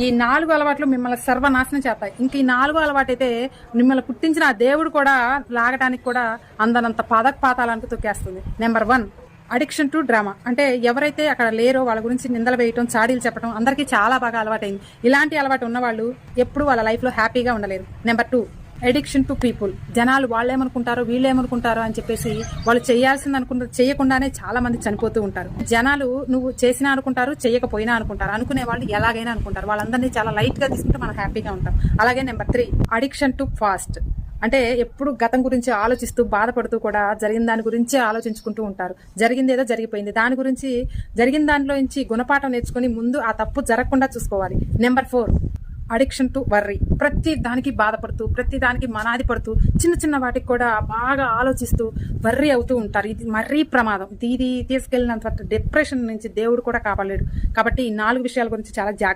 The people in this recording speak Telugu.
ఈ 4 అలవాట్లు మిమ్మల్ని సర్వనాశనం చేస్తాయి. ఇంక ఈ 4 అలవాటైతే మిమ్మల్ని పుట్టించిన ఆ దేవుడు కూడా లాగడానికి కూడా అందనంత పాతాళానికి తొక్కేస్తుంది. Number 1, addiction to drama. అంటే ఎవరైతే అక్కడ లేరో వాళ్ళ గురించి నిందలు వేయటం, చాడీలు చెప్పడం అందరికీ చాలా బాగా అలవాటైంది. ఇలాంటి అలవాటు ఉన్న వాళ్ళు ఎప్పుడు వాళ్ళ లైఫ్లో హ్యాపీగా ఉండలేరు. Number 2, addiction to people. జనాలు వాళ్ళేమనుకుంటారో వీళ్ళేమనుకుంటారో అని చెప్పేసి వాళ్ళు చేయాల్సింది అనుకుంటారు, చేయకుండానే చాలా మంది చనిపోతూ ఉంటారు. జనాలు నువ్వు చేసినా అనుకుంటారు, చేయకపోయినా అనుకుంటారు. అనుకునే వాళ్ళు ఎలాగైనా అనుకుంటారు. వాళ్ళందరినీ చాలా లైట్ గా తీసుకుంటే మనం హ్యాపీగా ఉంటాం. అలాగే నెంబర్ 3, అడిక్షన్ టు ఫాస్ట్. అంటే ఎప్పుడు గతం గురించి ఆలోచిస్తూ బాధపడుతూ కూడా జరిగిన దాని గురించి ఆలోచించుకుంటూ ఉంటారు. జరిగింది ఏదో జరిగిపోయింది, దాని గురించి జరిగిన దానిలో నుంచి గుణపాఠం నేర్చుకుని ముందు ఆ తప్పు జరగకుండా చూసుకోవాలి. Number 4, addiction to worry. ప్రతి దానికి బాధపడుతూ, ప్రతి దానికి మనాది పడుతూ, చిన్న చిన్న వాటికి కూడా బాగా ఆలోచిస్తూ వర్రీ అవుతూ ఉంటారు. ఇది మరీ ప్రమాదం. ఇది తీసుకెళ్ళినంత డిప్రెషన్ నుంచి దేవుడు కూడా కాపాడలేడు. కాబట్టి ఈ 4 విషయాల గురించి చాలా జాగ్రత్త.